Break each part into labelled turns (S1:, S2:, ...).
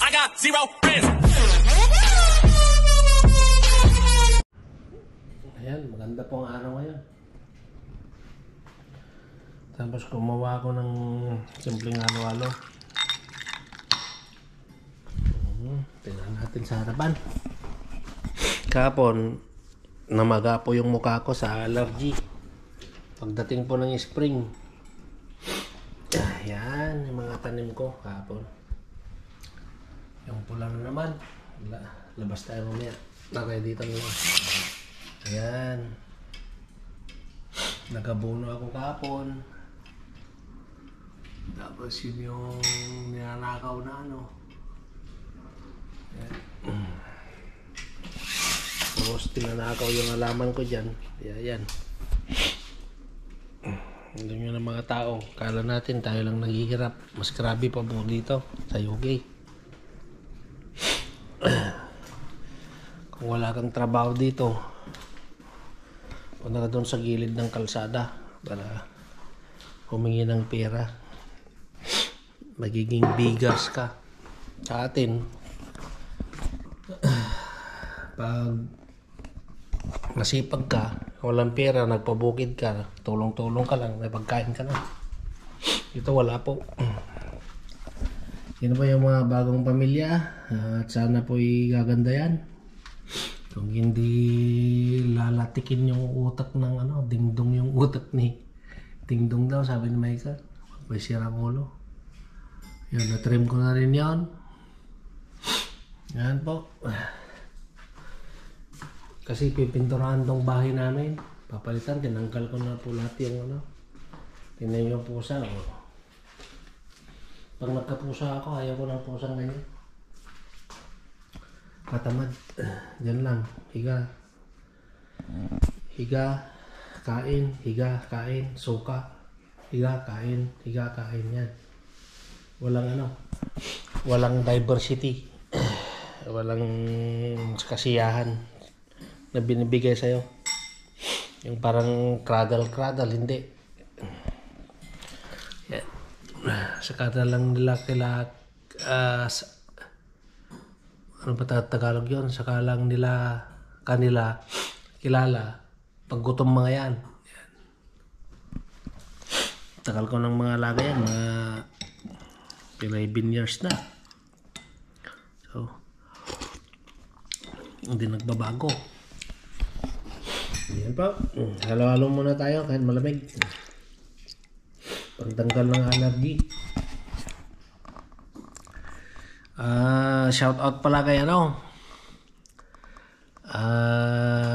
S1: I got zero friends.
S2: Ayan, maganda po ang araw ngayon. Tapos gumawa ako ng simpleng halo-halo. Tingnan natin sa harapan. Kahapon, namaga po yung mukha ko sa allergy. Pagdating po ng spring. Ayan, yung mga tanim ko kahapon. Yung pula na naman. Labas tayo mamaya. Ready dito nila. Ayan. Nagabuno ako kahapon. Tapos yun yung ninanakaw na ano. Ayan. Tapos tinanakaw yung alaman ko dyan. Ayan. Hindi nyo ng mga tao. Kala natin tayo lang naghihirap. Mas grabe pa po dito sa UK. Kung wala kang trabaho dito, punta ka doon sa gilid ng kalsada para humingi ng pera. Magiging bigas ka. Sa atin, pag masipag ka, walang pera, nagpabukid ka, tulong-tulong ka lang, may pagkain ka na. Dito wala po. Sino ba yung mga bagong pamilya? At sana po gaganda yan. Kung hindi lalatikin yung utak ng ano, dingdong yung utak ni Dingdong daw, sabi ni Michael. May sirang ulo. Yan, na-trim ko na rin yan. Yan po. Kasi pipinturahan tong bahay namin. Papalitan, tinanggal ko na po lahat yung ano. Tingnan yung pusa. Oh. Pag nagkapusa ako, ayaw ko ng pusang ganyan. Katamad. Diyan lang. Higa. Higa. Kain. Higa. Kain. Suka. Higa. Kain. Higa. Kain. Yan. Walang ano. Walang diversity. Walang kasiyahan na binibigay sa'yo. Yung parang cradle-cradle. Hindi. Yan. Saka na lang nila ano ba Tagalog yun? Saka lang nila kanila kilala pag gutom mga yan. Tagal ko ng mga alaga yan, mga 11 years na. So hindi nagbabago. Yan po. Halo-halo muna tayo kahit malamig. Pagtanggal ng allergy. Shout out pala kay ano,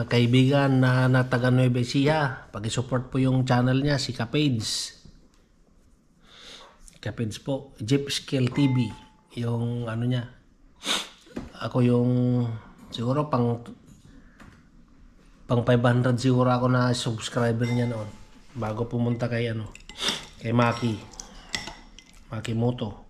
S2: kaibigan na taga Nueva Ecija. Pag-support po yung channel niya, si Kapage. Kapage po, Jeep Skill TV. Yung ano niya. Ako yung siguro pang 500 siguro ako na subscriber niya noon. Bago pumunta kay ano, kay Maki Moto.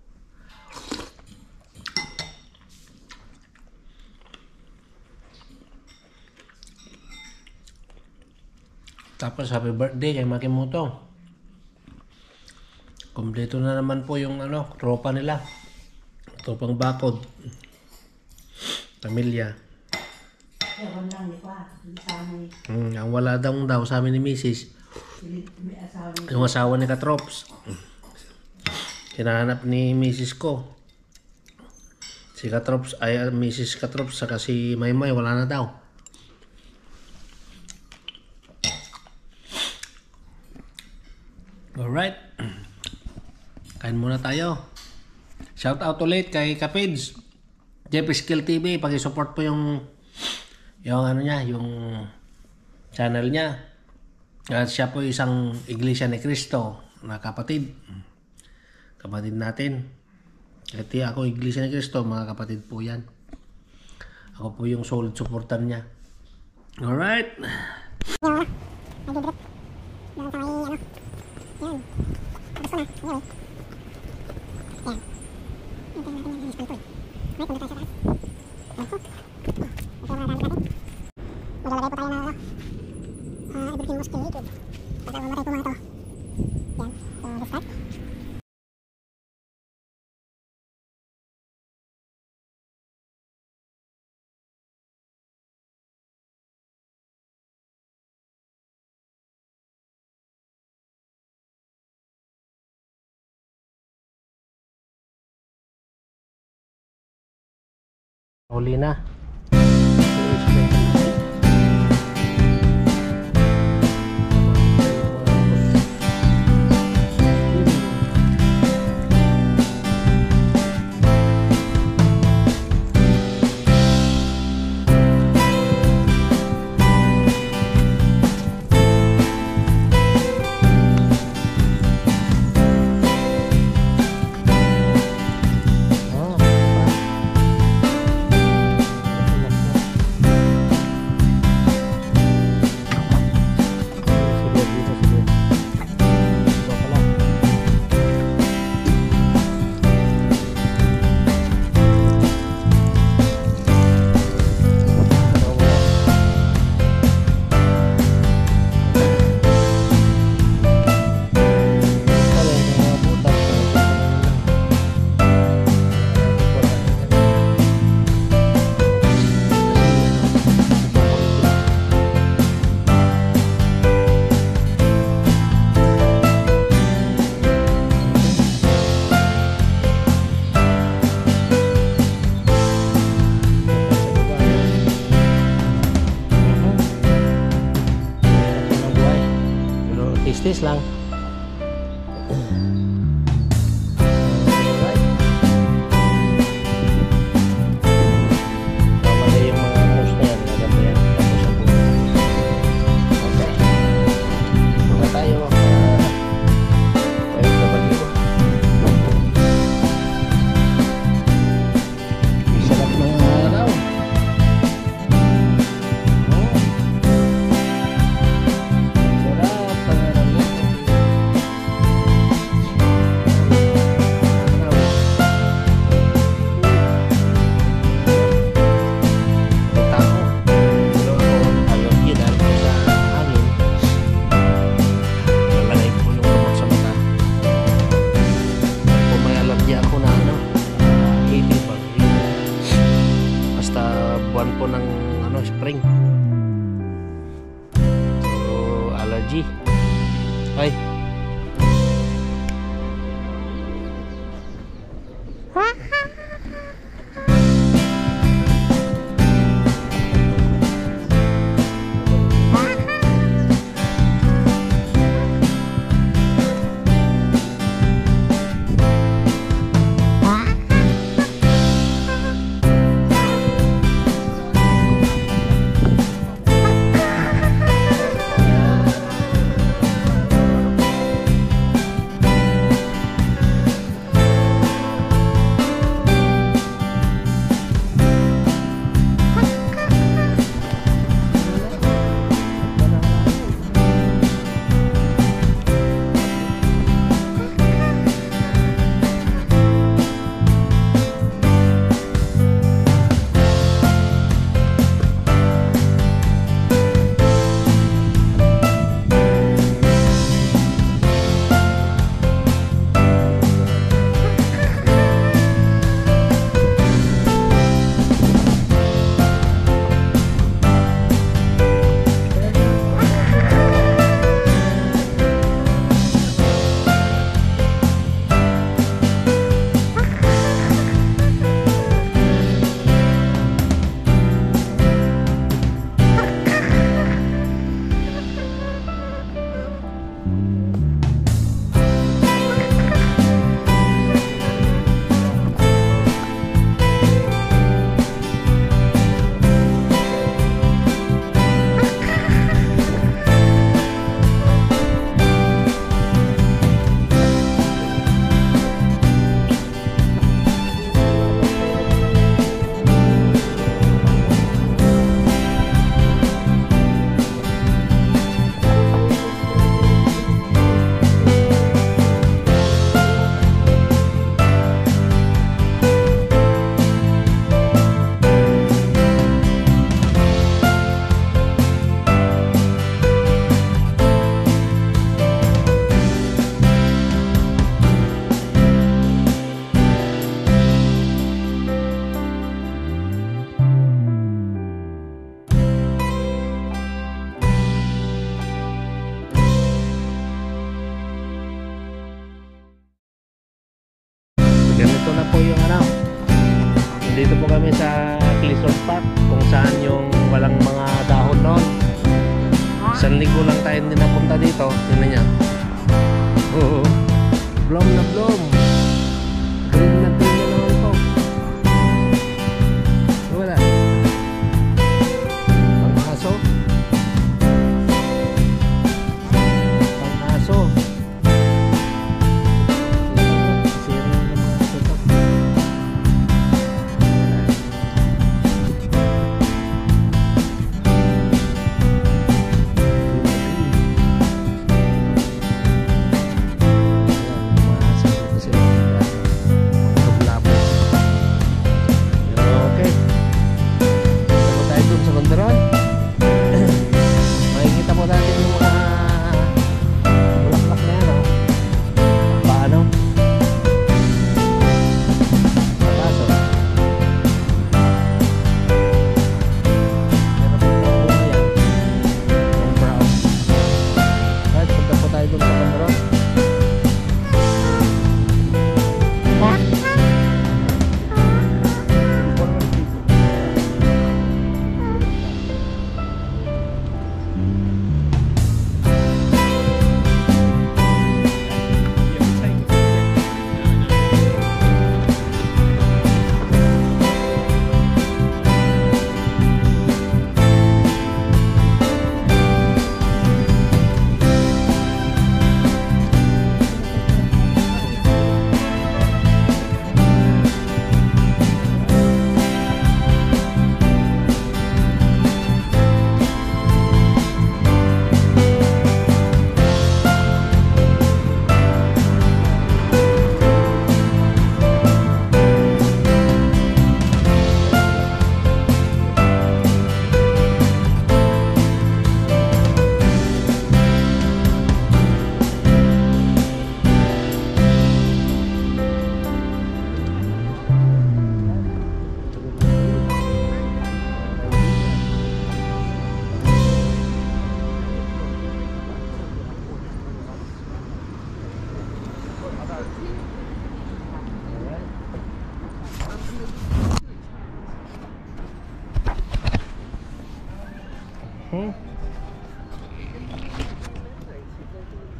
S2: Tapos happy birthday kay Maki Moto. Kompleto na naman po yung ano, tropa nila. Tropang bakod. Pamilya. Ang wala daw sa amin ni Mrs. Yung asawa ni Katrops. Hinahanap ni Mrs. ko. Si Katrops, ay Mrs. Katrops, saka si Maymay, wala na daw. Alright. Kain muna tayo. Shout out ulit kay Kapage. Jeep Skill TV, pag-support po yung ano niya, yung channel niya. At siya po isang Iglesia ni Cristo na kapatid. Kapatid natin. Kasi ako Iglesia ni Cristo, mga kapatid po yan. Ako po yung solid supporter niya. Alright.
S3: Maglalagay po tayo ng everything was created. Para mamatay po mga to. Yan. So, let's start.
S2: Huli na. Tis lang. Tama na yung mga moves na yan. Maganda yan. Tapos sa buhay. Okay. Mga tayo. Pwede ka pag-iwa. Sarap ng araw. Buwan po ng spring. So allergy. Ay. Dito po kami sa Clisson Park kung saan yung walang mga dahon noon. Isang linggo lang tayo hindi napunta dito. Tingnan niya. Oo. Bloom na bloom. Green na naman po. Wala. Pang-aso. Pang-aso.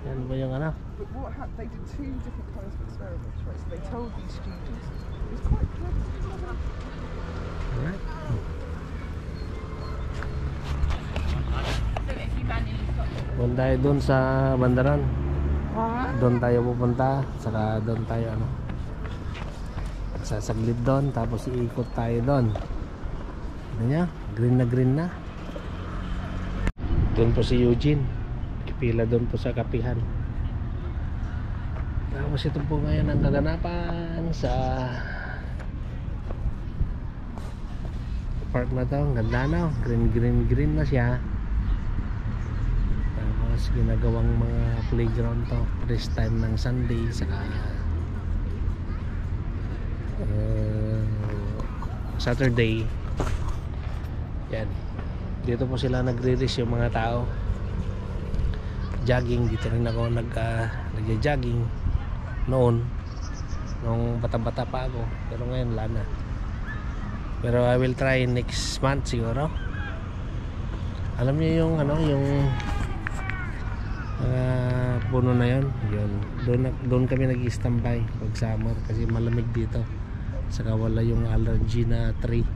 S2: Yan ba yung ano?
S1: But what happened? They did two different kinds of experiments, right? So they told these students it was quite clever.
S2: Alright. Doon tayo doon sa bandaran. Doon tayo pupunta. Saka doon tayo ano, sasaglit doon. Tapos iikot tayo doon. Ano niya? Green na. Doon po si Eugene. Pila doon po sa kapihan. Tapos ito po ngayon ang kaganapan sa park na to. Ang ganda na. Green na siya. Tapos ginagawang mga playground to. Rest time ng Sunday. Saka Saturday. Yan. Dito po sila nagre-rest yung mga tao. Jogging, dito rin ako nagja-jogging noon nung bata-bata pa ako, pero ngayon wala na. Pero I will try next month siguro. Alam niyo yung ano, yung puno na yun, doon kami nag-standby pag summer kasi malamig dito, saka wala yung allergy na tree.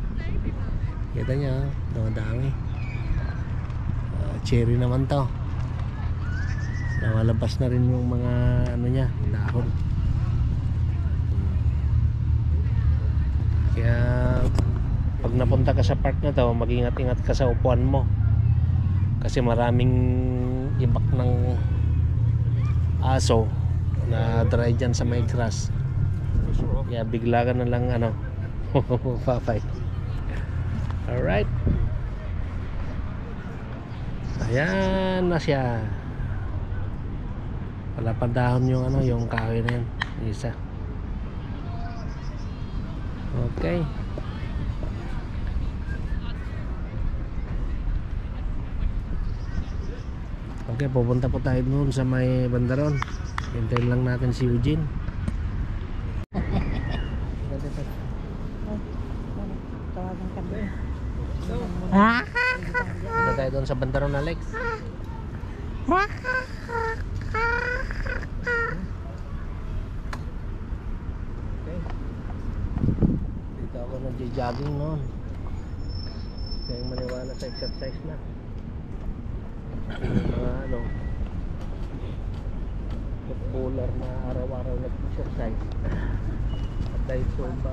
S2: Kita niya, dami. Cherry naman to. Nawalabas na rin yung mga ano niya, dahon. Kaya pag napunta ka sa park na to, mag-ingat-ingat ka sa upuan mo. Kasi maraming ibak ng aso na dry dyan sa may grass. Kaya bigla ka na lang ano, papay. Alright. Ayan na siya. Wala pa dahon yung ano, yung kahoy na yun. Isa. Okay. Okay, pupunta po tayo doon sa may bandaron. Hintayin lang natin si Eugene.
S3: tawagan ka doon.
S2: Punta tayo doon sa Bandaron Alex. Okay. Dito ako nag-jogging noon. Kaya maniwala sa exercise na. Mga ano, footballer na araw-araw nag-exercise. At dahil so ba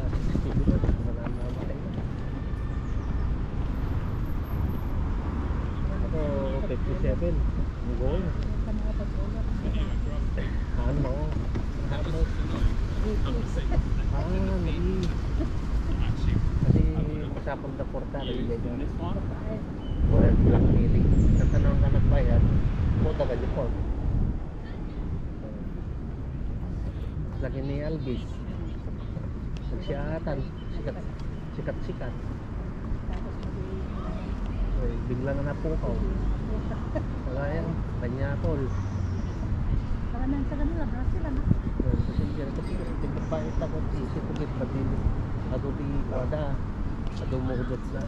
S2: 60 minutes, mananamatay na. Ako 57, ang goal. Ano? Kasi masapang na porta, nagigay ka. Wala lang feeling. Sa tanong na nagbayad, puta ka di port. Lagi ni Alvis. Nagsiatan, sikat-sikat. Bigla na napukaw. Kaya Banyatol.
S3: Kanan sa kanila, Brazil ano?
S2: Kasi dyan kasi tigpapait ako isip ko kit pati ato di pada ato mo udot na.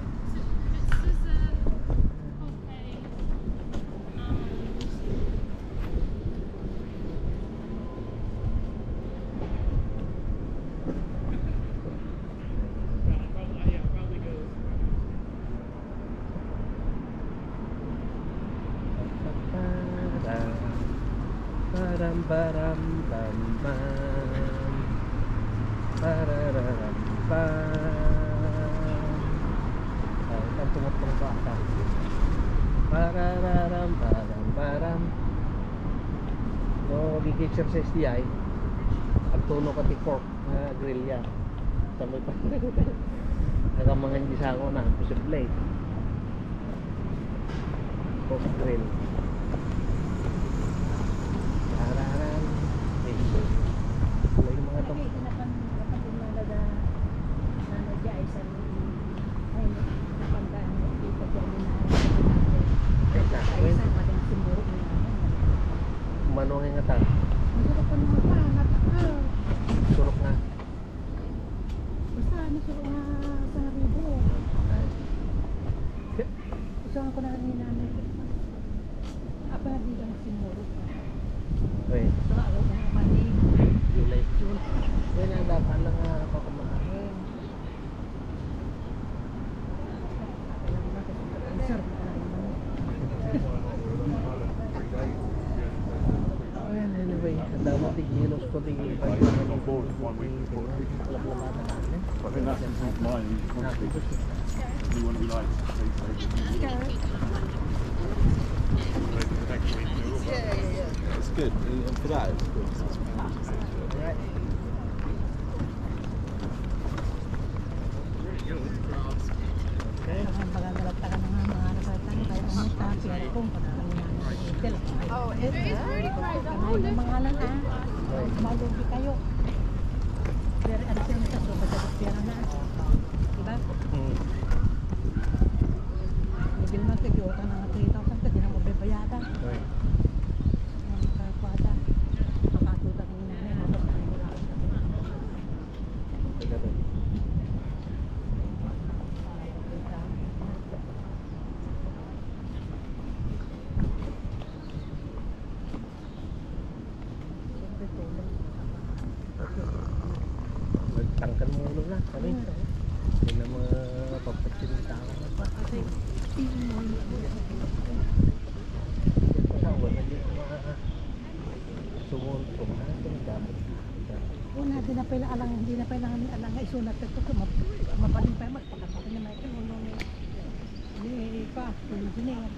S2: Baram baram bam bam pararam bam. Kan tumutong pa ata. Pararam baram baram. No gigi-exercise di ay. Agtuno ka ti pork na grill ya. Sabay pa. Nagamangan di sa ako na posible. Pork grill. Manuhin nga ta. Surok nga.
S3: Basta nasurok nga sa Haribo. Gusto nga ko na rin namin. Apa di lang sinuro pa.
S2: Oy,
S3: So, ako na mali.
S2: July. Kaya na dapat lang nga pakumain.
S3: Sir,
S2: Well, anyway, damo ti kilos ko ti
S4: I think that's improved mine. You want to be like,
S5: It's good. And for that, it's good.
S2: Alright. Okay.
S3: magagalap ka ng mga nasatan kahit ano sa pero kung
S1: Oh, is it?
S3: yung mga alam malugi kayo. Pero ano siya nito, so pagkakapira na. Diba? Bibil mo tigyotan ng 3,000 ka, di na mo bebayadan.
S2: Right.
S3: Kakwada. Makatutak ng nanay, mapasang mo lang.
S2: Magtangkan mo ulo na kami. Hindi na mga papatsinita ako na pa.
S3: Kasi,
S2: Wala na din mga sumunto na ito. Dapat.
S3: una, hindi na pala namin alang nga isunat ito. Mapaling pa, magpakapakit na Michael. Hindi pa, engineer.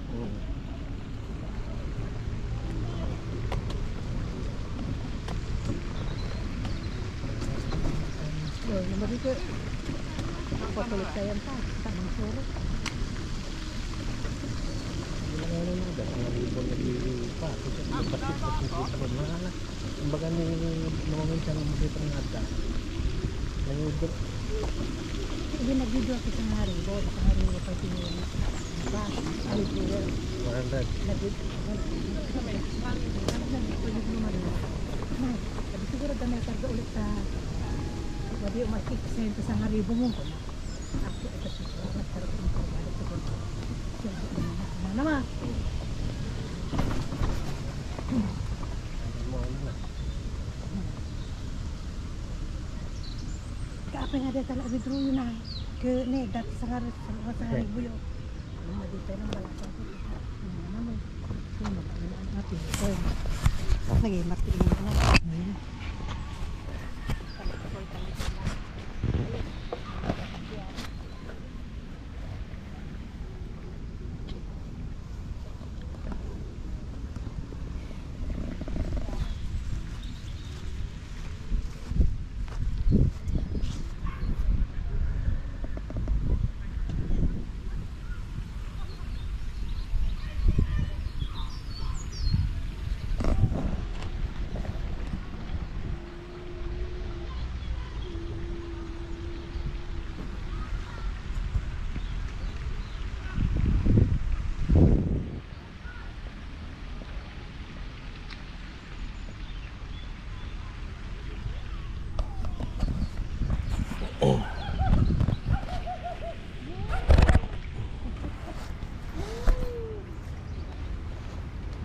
S3: Naman dito, patuloy kayan pa, tamang suro.
S2: Wala nga naman agad. Ang libon nag-iipa. Kasi basit-basit ko na. Kumbaga ni mga minsan ang makita ng agad. Nangudot.
S3: Hindi nag-video ako sa Haribo, sa Haribo pa tinulong. Diba? Haribo.
S2: 100.
S3: Sabi siguro dami karga ulit sa wadi umakik sa Haribo mo. naman. Kaapa nga dito talaga bidro yun na. Ke ne dati sa ngarit sa ngarit buyo. Ano dito nang balasan ko. Naman. Sino ba ang natin? Lagi mati na.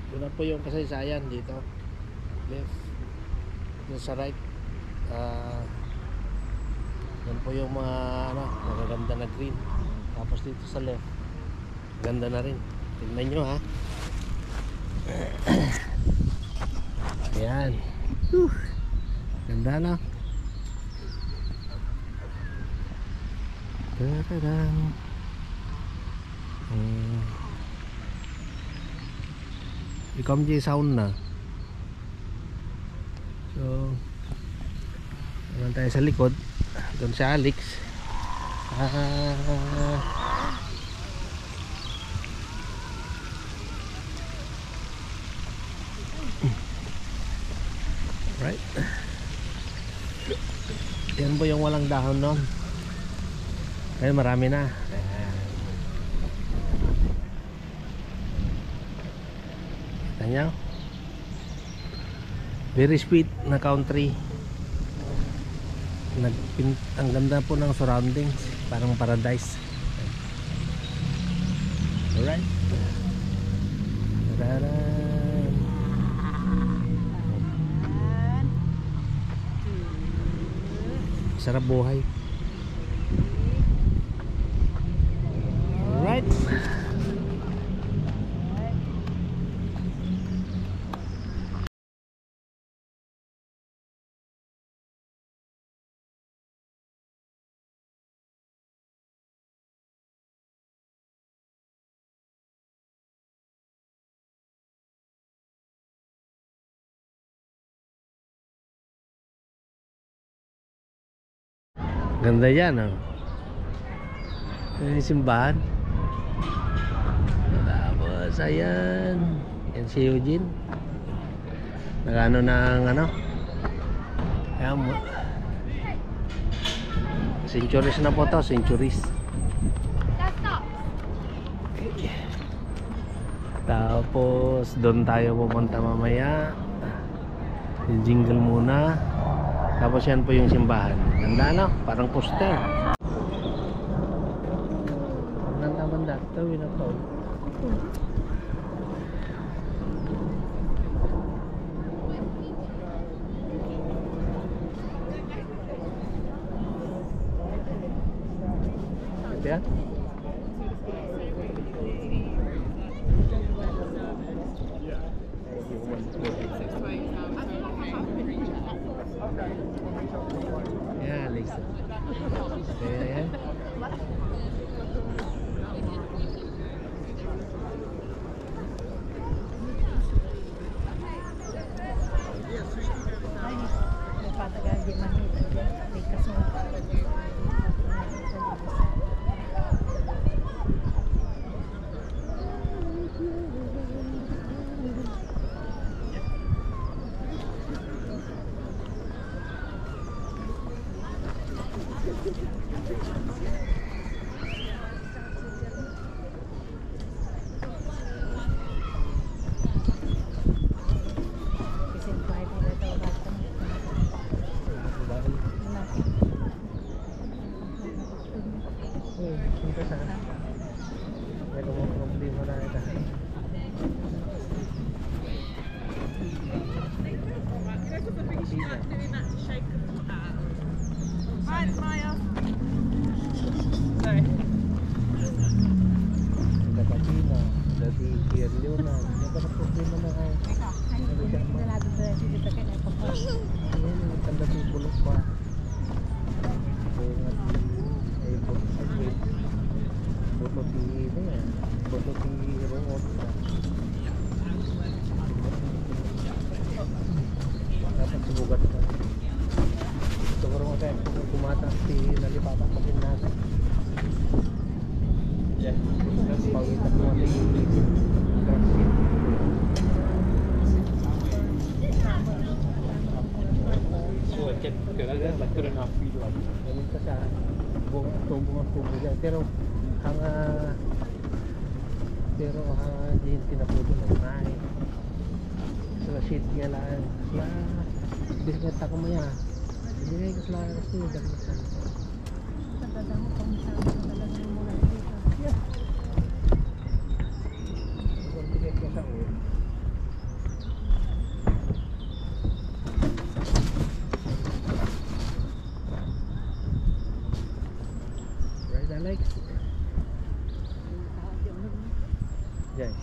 S2: Yun na po yung kasaysayan dito. Left. Yung sa right. Yan po yung mga magaganda na green. Tapos dito sa left, ganda na rin. Tignan nyo ha. Ayan. Ganda na. Tadadang. Ikaw may sound na. So, naman tayo sa likod. Doon si Alex. Right. Yan po yung walang dahon nun. Ayun, marami na. Kita nyo? Very sweet na country. Ang ganda po ng surroundings. Parang paradise. Alright. Tararan. Sarap buhay. Alright. Ganda yan, oh. Yung simbahan. Tapos, ayan. Yan si Eugene. Nagano ng ano. Ayan mo. Centuries na po to, centuries. Okay. Tapos, doon tayo pupunta mamaya. Yung jingle muna. Tapos yan po yung simbahan. Ganda no? Parang poster. Ganda banda. Tawin na to. Yan. Yeah, Lisa. Ayan. Dito sa meron mo problema na ito.
S1: Right, Maya. Sorry.
S2: Kapina, dati Kirlyo na. Nagka na problema na kayo.
S3: Ay, nalado sa dito kaya na papa.
S2: Ayan, tanda si bulok pa. Ay, buto ti ito yan. Buto ti root. Dapat subugat ka. Ito ko rin kayo kung kumatas si nalipatan pa din natin. Yes. Pawitak mo natin yung grass.
S4: So I kept good at it, but couldn't not feel like it.
S2: Ganun ka sa tubo dyan. Pero hindi tinaputo ng may. Sa sheet niya lang. Bisnet ako mo yan. Hindi na yung kasalanan kasi yung dagdagan.
S3: Tandaan mo kung saan talagang mula dito.
S2: Kung tiket ka sa ulo. Right, Alex? Diyan.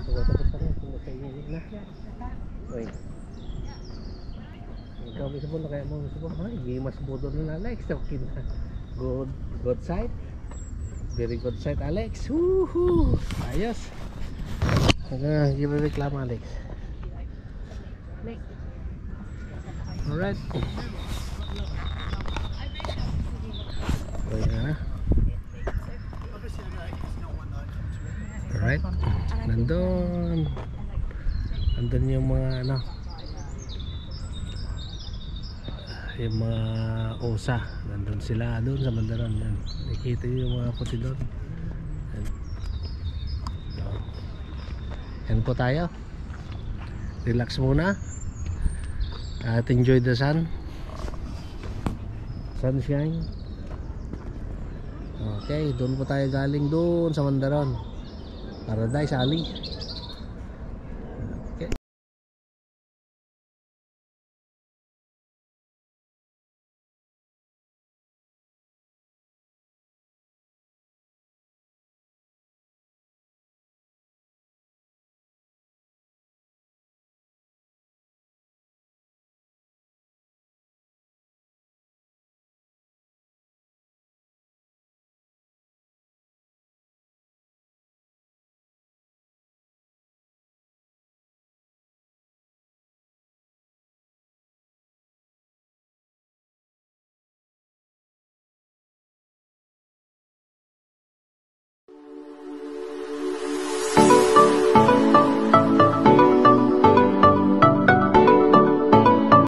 S2: Tapos pa rin kung nasa init na. Wait. Ikaw may sabon na kaya mo may sabon. Ay, gimas budol na Alex. Okay na. Good side. Very good side Alex. Woohoo! Ayos. Girereklamo Alex. Alright. Wait na. Alright. Nandun yung mga yung mga osa. Nandun sila doon sa bandaran. Yan. Nakikita yung mga puti doon. Yan. So, yan po tayo. Relax muna. At enjoy the sunshine. Okay, doon po tayo galing doon sa Mandaron. Paradise Alley.